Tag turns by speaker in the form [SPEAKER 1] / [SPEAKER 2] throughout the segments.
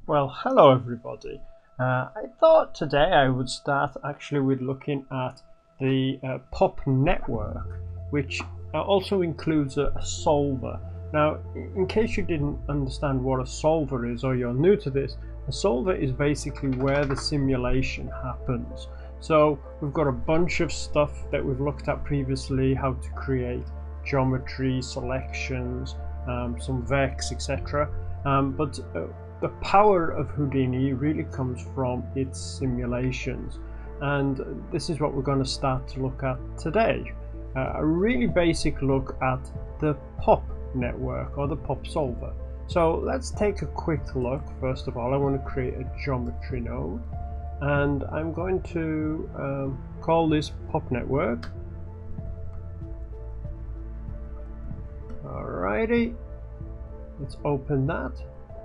[SPEAKER 1] Well, hello everybody. I thought today I would start actually with looking at the POP network, which also includes a solver. Now, in case you didn't understand what a solver is, or you're new to this, a solver is basically where the simulation happens. So we've got a bunch of stuff that we've looked at previously, how to create geometry, selections, some vex, etc. But the power of Houdini really comes from its simulations, and this is what we're going to start to look at today. A really basic look at the POP network, or the POP solver. So let's take a quick look. First of all, I want to create a geometry node, and I'm going to call this POP network. Alrighty, let's open that.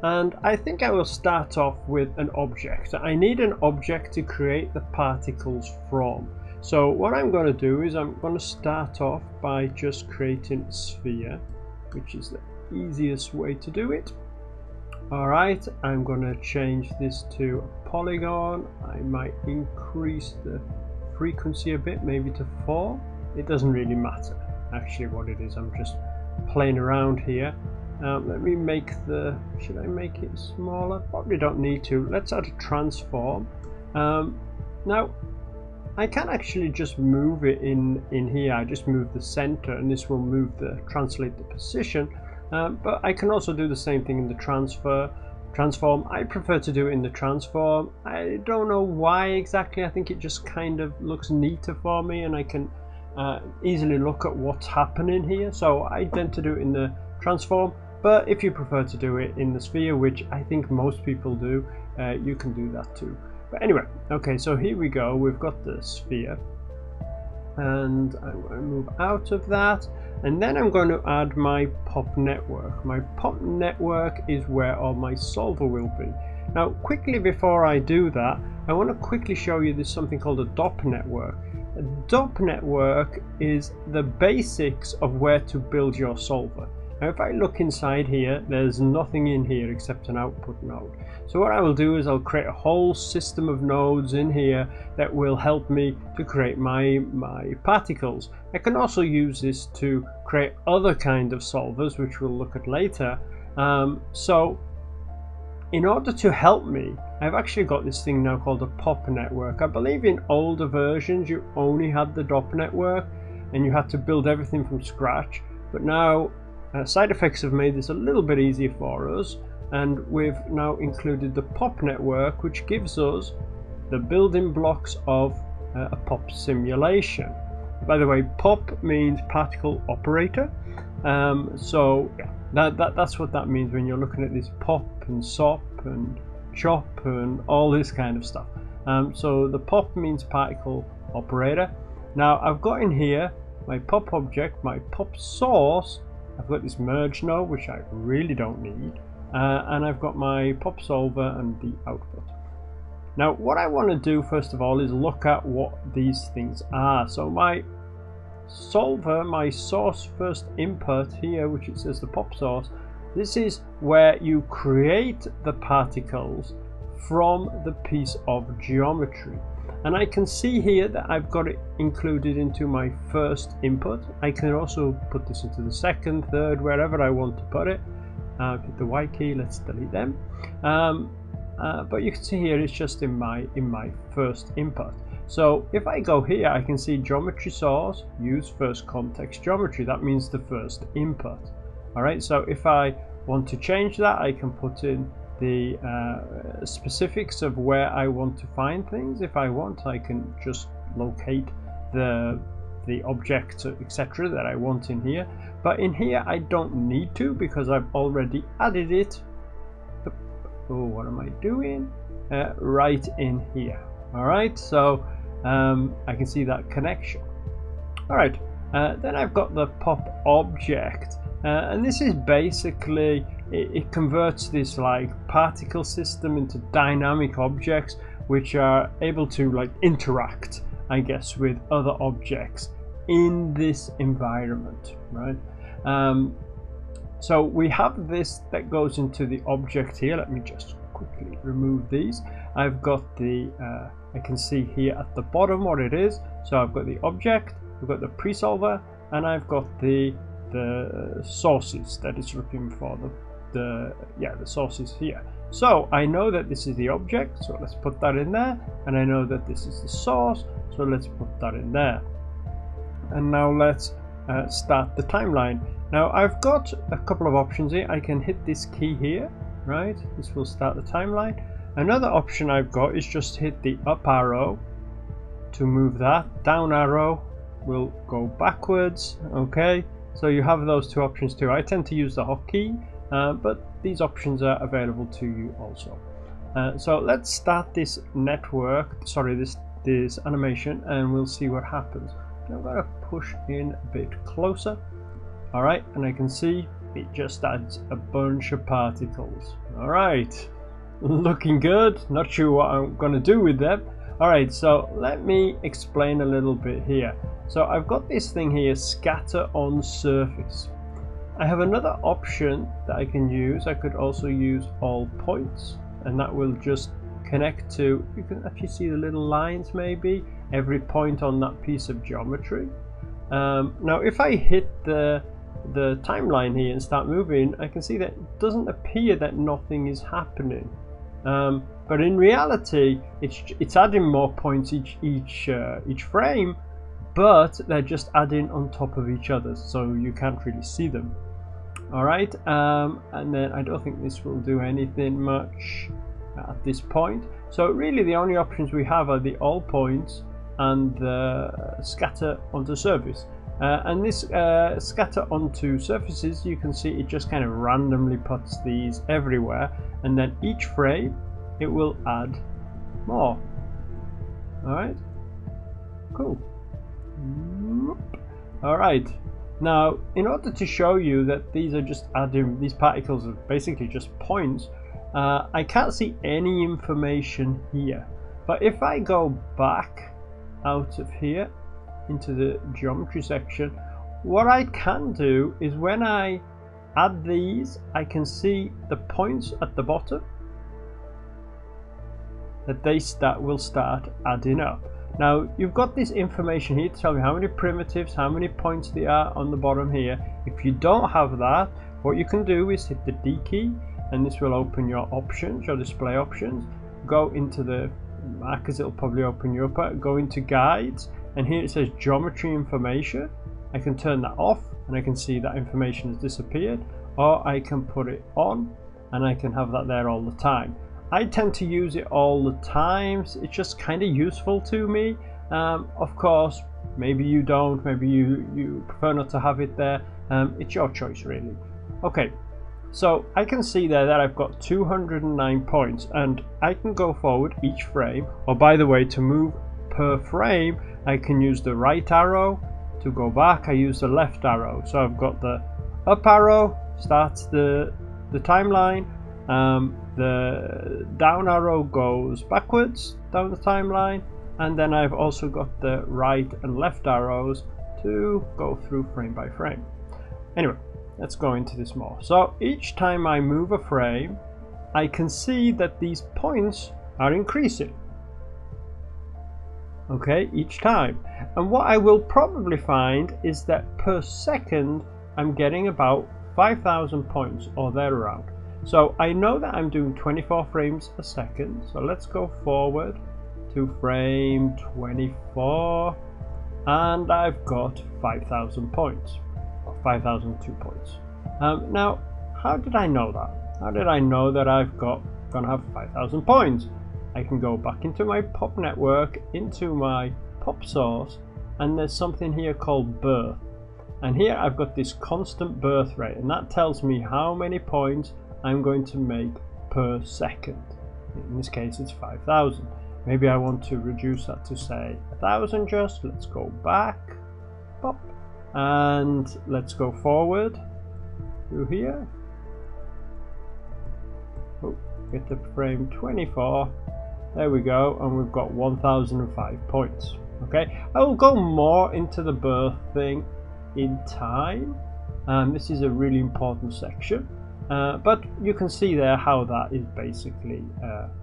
[SPEAKER 1] And I think I will start off with an object. I need an object to create the particles from. So what I'm going to do is I'm going to start off by just creating a sphere, which is the easiest way to do it. Alright, I'm going to change this to a polygon. I might increase the frequency a bit, maybe to 4. It doesn't really matter actually what it is, I'm just playing around here. Let me make should I make it smaller? Probably don't need to. Let's add a transform. Now I can actually just move it in here. I just move the center and this will translate the position, but I can also do the same thing in the transform. I prefer to do it in the transform. I don't know why exactly. I think it just kind of looks neater for me, and I can easily look at what's happening here, so I tend to do it in the transform. But if you prefer to do it in the sphere, which I think most people do, you can do that too. But anyway, okay, so here we go. We've got the sphere, and I'm going to move out of that, and then I'm going to add my POP network. My POP network is where all my solver will be. Now, quickly before I do that, I want to quickly show you there's something called a DOP network. A DOP network is the basics of where to build your solver. Now if I look inside here, there's nothing in here except an output node. So what I will do is I'll create a whole system of nodes in here that will help me to create my particles. I can also use this to create other kind of solvers, which we'll look at later. So in order to help me, I've actually got this thing now called a POP network. I believe in older versions you only had the DOP network and you had to build everything from scratch, but now side effects have made this a little bit easier for us, and we've now included the POP network, which gives us the building blocks of a POP simulation. By the way, POP means particle operator, so yeah, that's what that means when you're looking at this POP and SOP and CHOP and all this kind of stuff. So the POP means particle operator. Now I've got in here my POP object, my POP source. I've got this merge node, which I really don't need, and I've got my POP solver and the output. Now what I want to do first of all is look at what these things are. So my solver, my source first input here, which it says the POP source, this is where you create the particles from the piece of geometry. And I can see here that I've got it included into my first input. I can also put this into the second, third, wherever I want to put it. Hit the Y key, let's delete them. But you can see here it's just in my first input. So if I go here, I can see geometry source, use first context geometry. That means the first input. All right, so if I want to change that, I can put in the specifics of where I want to find things. If I want, I can just locate the object, etc., that I want in here. But in here I don't need to, because I've already added it. Oh, what am I doing? Right in here. All right, so I can see that connection. All right, then I've got the POP object, and this is basically it converts this like particle system into dynamic objects which are able to like interact, I guess, with other objects in this environment, right? So we have this that goes into the object here. Let me just quickly remove these. I've got the I can see here at the bottom what it is. So I've got the object, I've got the pre-solver, and I've got the sources that it's looking for, the sources here. So I know that this is the object, so let's put that in there, and I know that this is the source, so let's put that in there. And now let's start the timeline. Now I've got a couple of options here. I can hit this key here, right? This will start the timeline. Another option I've got is just hit the up arrow to move that. Down arrow will go backwards. Okay, so you have those two options too. I tend to use the hotkey, but these options are available to you also. So let's start this this animation, and we'll see what happens. I'm going to push in a bit closer. All right, and I can see it just adds a bunch of particles. All right, looking good. Not sure what I'm going to do with them. All right, so let me explain a little bit here. So I've got this thing here, scatter on surface. I have another option that I can use. I could also use all points, and that will just connect to, you can actually see the little lines, maybe every point on that piece of geometry. Now if I hit the timeline here and start moving, I can see that it doesn't appear that nothing is happening, but in reality it's adding more points each frame, but they're just adding on top of each other, so you can't really see them. All right, and then I don't think this will do anything much at this point. So really the only options we have are the all points and the scatter onto surface. And this scatter onto surfaces, you can see it just kind of randomly puts these everywhere, and then each frame it will add more. All right, cool. All right, now in order to show you that these are just adding, these particles are basically just points, I can't see any information here, but if I go back out of here into the geometry section, what I can do is when I add these, I can see the points at the bottom that will start adding up. Now you've got this information here to tell me how many primitives, how many points there are on the bottom here. If you don't have that, what you can do is hit the D key, and this will open your options, your display options. Go into the markers, it'll probably open you up. Go into guides, and here it says geometry information. I can turn that off, and I can see that information has disappeared, or I can put it on, and I can have that there all the time. I tend to use it all the time. It's just kind of useful to me. Of course, maybe you don't, maybe you prefer not to have it there. It's your choice really. Okay, so I can see there that I've got 209 points, and I can go forward each frame. Or by the way, to move per frame, I can use the right arrow. To go back, I use the left arrow. So I've got the up arrow, starts the timeline. The down arrow goes backwards down the timeline, and then I've also got the right and left arrows to go through frame by frame. Anyway, let's go into this more. So each time I move a frame, I can see that these points are increasing. Okay, each time. And what I will probably find is that per second I'm getting about 5,000 points or thereabout. So I know that I'm doing 24 frames a second. So let's go forward to frame 24, and I've got 5,000 points, or 5,002 points. Now, how did I know that? How did I know that I've gonna have 5,000 points? I can go back into my pop network, into my pop source, and there's something here called birth. And here I've got this constant birth rate, and that tells me how many points I'm going to make per second. In this case it's 5,000. Maybe I want to reduce that to say 1,000 just. Let's go back, pop, and let's go forward through here. Oh, get to frame 24. There we go, and we've got 1,005 points. Okay, I will go more into the birth thing in time. This is a really important section. But you can see there how that is basically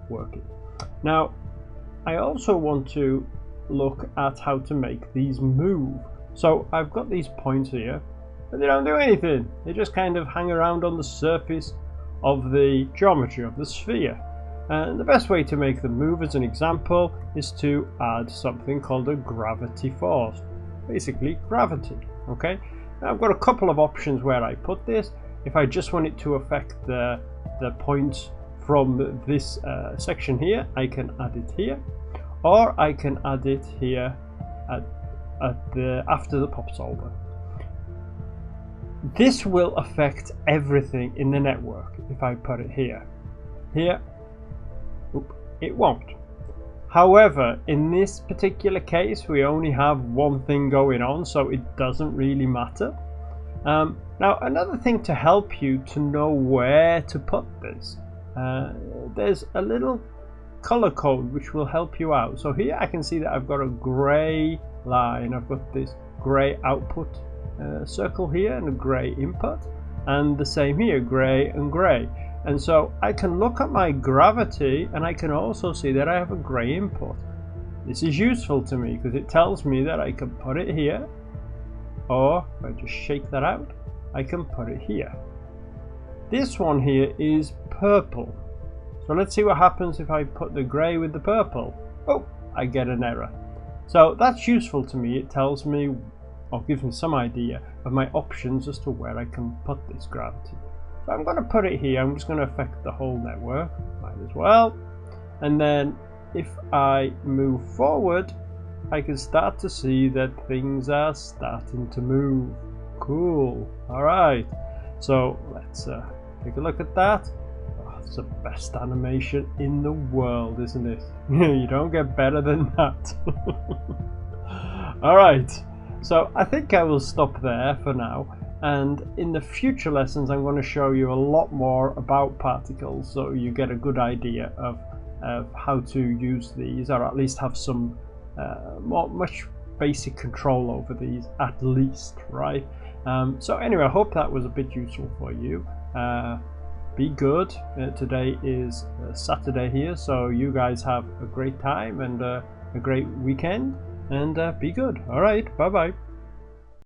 [SPEAKER 1] working. Now I also want to look at how to make these move. So I've got these points here, but they don't do anything. They just kind of hang around on the surface of the geometry of the sphere. And the best way to make them move, as an example, is to add something called a gravity force. Basically gravity. Okay, now I've got a couple of options where I put this. If I just want it to affect the points from this section here, I can add it here, or I can add it here after the pop solver. This will affect everything in the network. If I put it here, it won't. However, in this particular case, we only have one thing going on, so it doesn't really matter. Now, another thing to help you to know where to put this, there's a little color code which will help you out. So here I can see that I've got a gray line. I've got this gray output circle here and a gray input, and the same here, gray and gray. And so I can look at my gravity and I can also see that I have a gray input. This is useful to me because it tells me that I can put it here, or if I just shake that out, I can put it here. This one here is purple. So let's see what happens if I put the gray with the purple. Oh, I get an error. So that's useful to me. It tells me, or gives me some idea of my options as to where I can put this gravity. So I'm going to put it here. I'm just going to affect the whole network, might as well. And then if I move forward, I can start to see that things are starting to move. Cool. All right. So let's take a look at that. Oh, it's the best animation in the world, isn't it? You don't get better than that. All right. So I think I will stop there for now. And in the future lessons, I'm going to show you a lot more about particles, so you get a good idea of how to use these, or at least have some much basic control over these, at least, right? So anyway, I hope that was a bit useful for you. Be good. Today is Saturday here, so you guys have a great time and a great weekend, and be good. All right, bye bye.